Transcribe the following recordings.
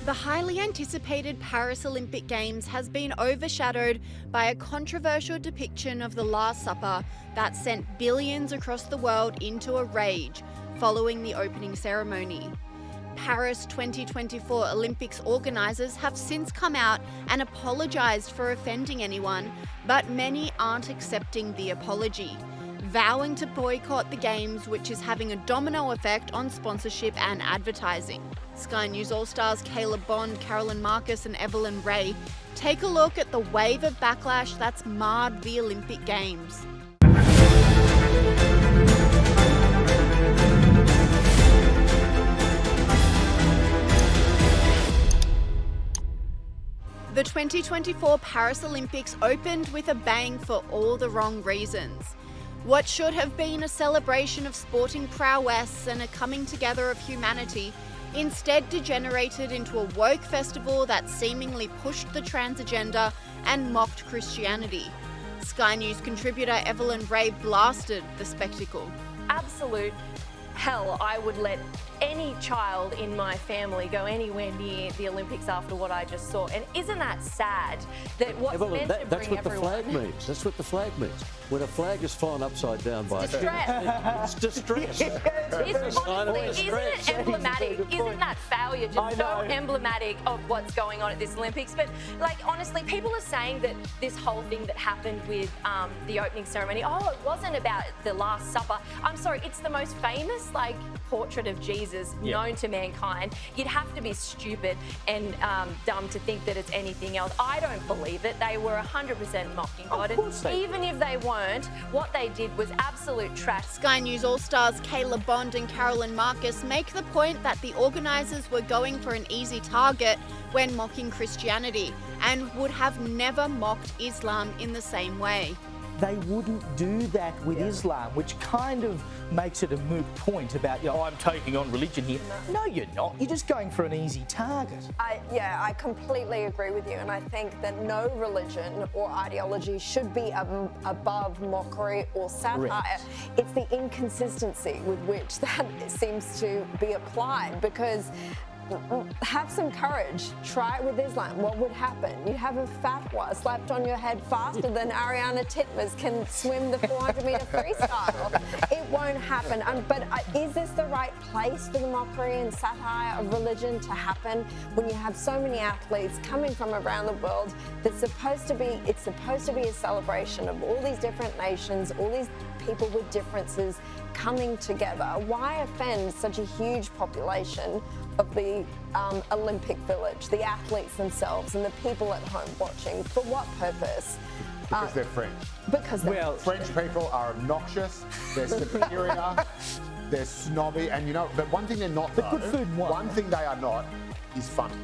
The highly anticipated Paris Olympic Games has been overshadowed by a controversial depiction of the Last Supper that sent billions across the world into a rage following the opening ceremony. Paris 2024 Olympics organisers have since come out and apologised for offending anyone, but many aren't accepting the apology, vowing to boycott the Games, which is having a domino effect on sponsorship and advertising. Sky News All-Stars Caleb Bond, Marcus and Evelyn Rae take a look at the wave of backlash that's marred the Olympic Games. The 2024 Paris Olympics opened with a bang for all the wrong reasons. What should have been a celebration of sporting prowess and a coming together of humanity instead degenerated into a woke festival that seemingly pushed the trans agenda and mocked Christianity. Sky News contributor Evelyn Rae blasted the spectacle. Absolute hell, I would let any child in my family go anywhere near the Olympics after what I just saw. And isn't that sad that what's Evelyn, meant to that's bring what everyone... the flag means. That's what the flag means. When a flag is flown upside down by distress. it's distress. It's honestly, isn't it emblematic? Isn't that failure just so emblematic of what's going on at this Olympics? But like honestly, people are saying that this whole thing that happened with the opening ceremony, oh, it wasn't about the Last Supper. I'm sorry, it's the most famous portrait of Jesus known to mankind. You'd have to be stupid and dumb to think that it's anything else. I don't believe it. They were 100% mocking God. And even if they weren't, what they did was absolute trash. Sky News All-Stars Caleb Bond and Marcus make the point that the organisers were going for an easy target when mocking Christianity and would have never mocked Islam in the same way. They wouldn't do that with Islam, which kind of makes it a moot point about, I'm taking on religion here. No, you're not. You're just going for an easy target. I completely agree with you, and I think that no religion or ideology should be above mockery or satire. Correct. It's the inconsistency with which that seems to be applied, because have some courage. Try it with Islam. What would happen? You'd have a fatwa slapped on your head faster than Ariana Titmus can swim the 400-metre freestyle. It won't happen. But is this the right place for the mockery and satire of religion to happen when you have so many athletes coming from around the world? It's supposed to be a celebration of all these different nations, all these people with differences coming together. Why offend such a huge population of the Olympic Village, the athletes themselves and the people at home watching? For what purpose? Because they're French. Because they're French people are obnoxious, they're superior, they're snobby, and but one thing they're not, good food and wine. One thing they are not is funny.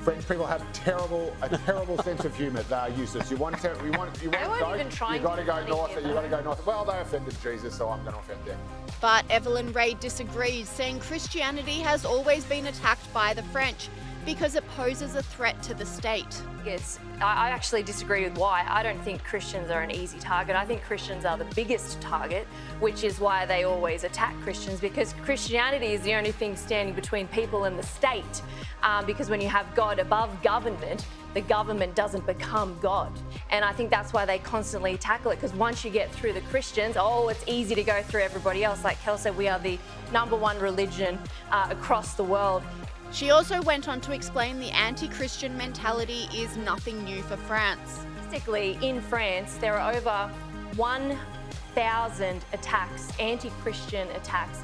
French people have a terrible sense of humour. They are useless. You want to go, you got to go north. You got to go north. Well, they offended Jesus, so I'm going to offend them. But Evelyn Rae disagrees, saying Christianity has always been attacked by the French because it poses a threat to the state. I actually disagree with why. I don't think Christians are an easy target. I think Christians are the biggest target, which is why they always attack Christians, because Christianity is the only thing standing between people and the state. Because when you have God above government, the government doesn't become God. And I think that's why they constantly tackle it, because once you get through the Christians, it's easy to go through everybody else. Like Kel said, we are the #1 religion across the world. She also went on to explain the anti-Christian mentality is nothing new for France. Statistically, in France, there are over 1,000 attacks, anti-Christian attacks,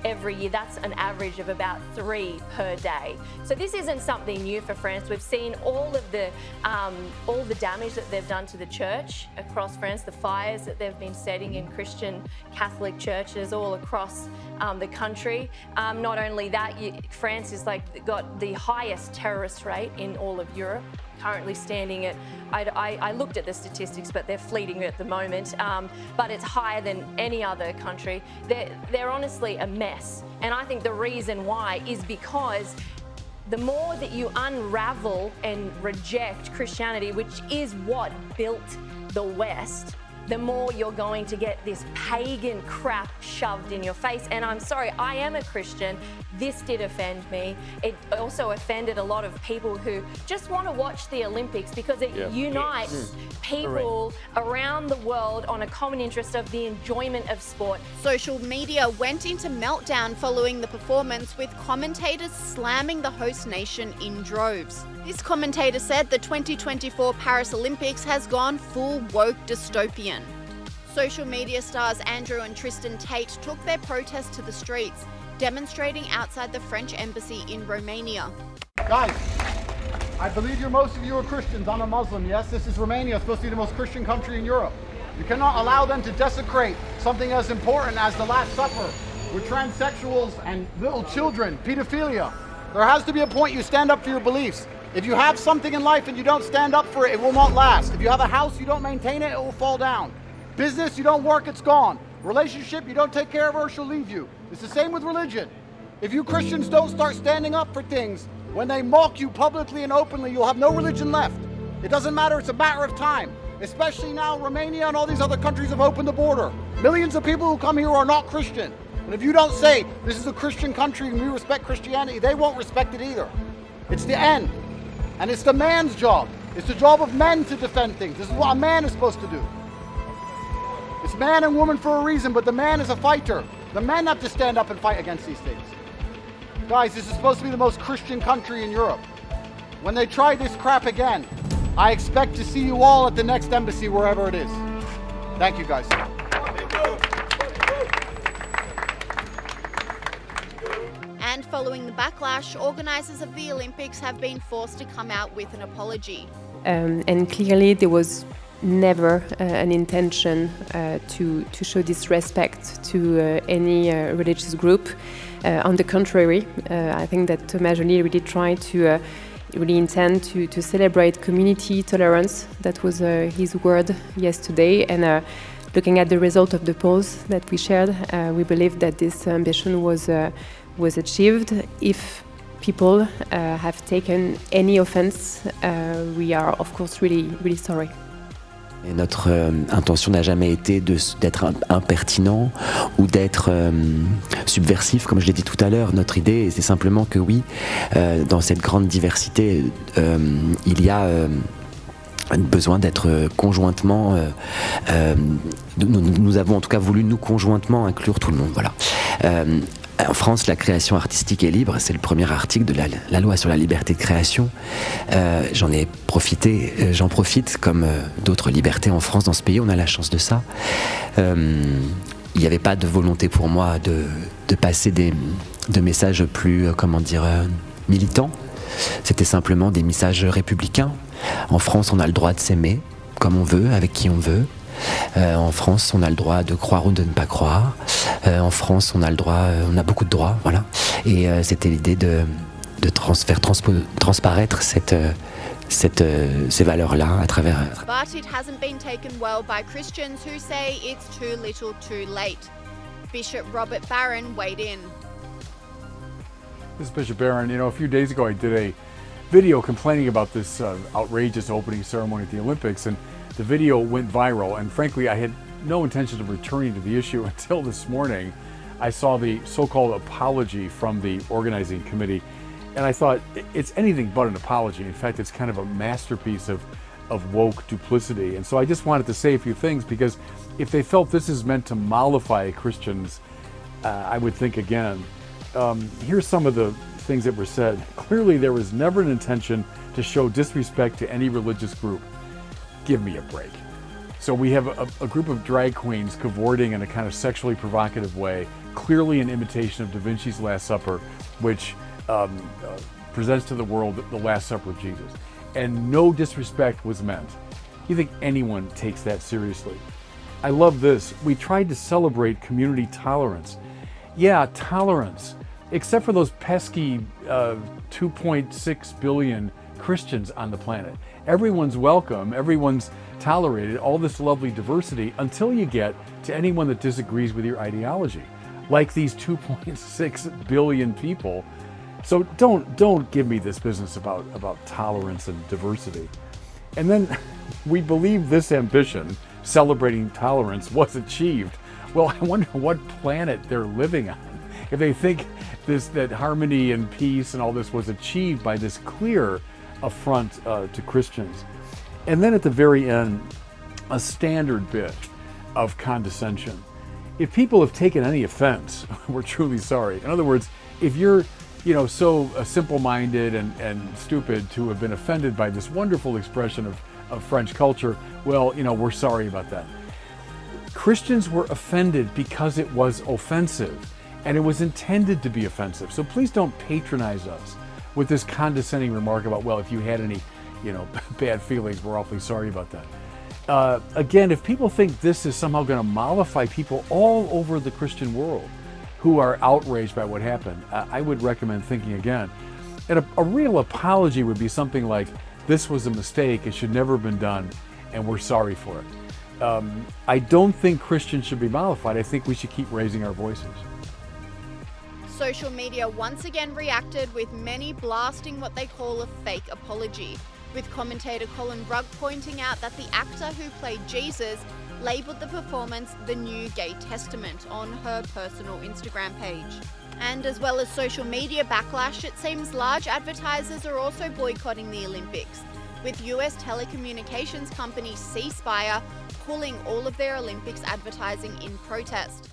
every year. That's an average of about 3 per day. So this isn't something new for France. We've seen all the damage that they've done to the church across France, the fires that they've been setting in Christian Catholic churches all across the country. Not only that, France has got the highest terrorist rate in all of Europe, currently standing at, I looked at the statistics, but they're fleeting at the moment, but it's higher than any other country. They're honestly a mess. And I think the reason why is because the more that you unravel and reject Christianity, which is what built the West, the more you're going to get this pagan crap shoved in your face. And I'm sorry, I am a Christian. This did offend me. It also offended a lot of people who just want to watch the Olympics because it unites people around the world on a common interest of the enjoyment of sport. Social media went into meltdown following the performance, with commentators slamming the host nation in droves. This commentator said the 2024 Paris Olympics has gone full woke dystopian. Social media stars Andrew and Tristan Tate took their protest to the streets, demonstrating outside the French embassy in Romania. Guys, I believe most of you are Christians. I'm a Muslim, yes? This is Romania, supposed to be the most Christian country in Europe. You cannot allow them to desecrate something as important as the Last Supper with transsexuals and little children, pedophilia. There has to be a point you stand up for your beliefs. If you have something in life and you don't stand up for it, it will not last. If you have a house, you don't maintain it, it will fall down. Business, you don't work, it's gone. Relationship, you don't take care of her, she'll leave you. It's the same with religion. If you Christians don't start standing up for things, when they mock you publicly and openly, you'll have no religion left. It doesn't matter, it's a matter of time. Especially now, Romania and all these other countries have opened the border. Millions of people who come here are not Christian. And if you don't say, this is a Christian country and we respect Christianity, they won't respect it either. It's the end. And it's the man's job. It's the job of men to defend things. This is what a man is supposed to do. It's man and woman for a reason, but the man is a fighter. The men have to stand up and fight against these things. Guys, this is supposed to be the most Christian country in Europe. When they try this crap again, I expect to see you all at the next embassy, wherever it is. Thank you, guys. And following the backlash, organisers of the Olympics have been forced to come out with an apology. And clearly there was never an intention to show disrespect to any religious group. On the contrary, I think that Thomas Joly really tried to really intend to celebrate community tolerance. That was his word yesterday. And looking at the result of the polls that we shared, we believe that this ambition was achieved. If people have taken any offense, we are of course really sorry. Et notre intention n'a jamais été d'être impertinent ou d'être subversif, comme je l'ai dit tout à l'heure. Notre idée, c'est simplement que oui, dans cette grande diversité, il y a besoin d'être conjointement. Nous avons en tout cas voulu nous conjointement inclure tout le monde. Voilà. En France, la création artistique est libre, c'est le premier article de la loi sur la liberté de création. J'en profite comme d'autres libertés en France, dans ce pays, on a la chance de ça. Il n'y avait pas de volonté pour moi de passer de messages plus, militants. C'était simplement des messages républicains. En France, on a le droit de s'aimer comme on veut, avec qui on veut. En France, on a le droit de croire ou de ne pas croire. En France, on a beaucoup de droits, voilà. Et c'était l'idée de faire transparaître ces valeurs-là à travers. But it hasn't been taken well by Christians who say it's too little too late. Bishop Robert Barron weighed in. This is Bishop Barron. You know, a few days ago I did a video complaining about this outrageous opening ceremony at the Olympics, and the video went viral, and frankly I had no intention of returning to the issue until this morning. I saw the so-called apology from the organizing committee, and I thought it's anything but an apology. In fact, it's kind of a masterpiece of woke duplicity. And so I just wanted to say a few things, because if they felt this is meant to mollify Christians, I would think again. Here's some of the things that were said. Clearly there was never an intention to show disrespect to any religious group. Give me a break. So we have a group of drag queens cavorting in a kind of sexually provocative way, clearly an imitation of Da Vinci's Last Supper, which presents to the world the Last Supper of Jesus. And no disrespect was meant. You think anyone takes that seriously? I love this. We tried to celebrate community tolerance. Yeah, tolerance. Except for those pesky 2.6 billion Christians on the planet. Everyone's welcome, everyone's tolerated, all this lovely diversity, until you get to anyone that disagrees with your ideology, like these 2.6 billion people. So don't give me this business about tolerance and diversity. And then we believe this ambition celebrating tolerance was achieved. Well, I wonder what planet they're living on. If they think that harmony and peace and all this was achieved by this clear affront to Christians. And then at the very end, a standard bit of condescension. If people have taken any offense, we're truly sorry. In other words, if you're so simple-minded and stupid to have been offended by this wonderful expression of French culture, well, we're sorry about that. Christians were offended because it was offensive, and it was intended to be offensive. So please don't patronize us with this condescending remark about, well, if you had any, bad feelings, we're awfully sorry about that. Again, if people think this is somehow going to mollify people all over the Christian world who are outraged by what happened, I would recommend thinking again. And a real apology would be something like, this was a mistake, it should never have been done, and we're sorry for it. I don't think Christians should be mollified. I think we should keep raising our voices. Social media once again reacted, with many blasting what they call a fake apology, with commentator Colin Rugg pointing out that the actor who played Jesus labelled the performance the New Gay Testament on her personal Instagram page. And as well as social media backlash, it seems large advertisers are also boycotting the Olympics, with US telecommunications company C Spire pulling all of their Olympics advertising in protest.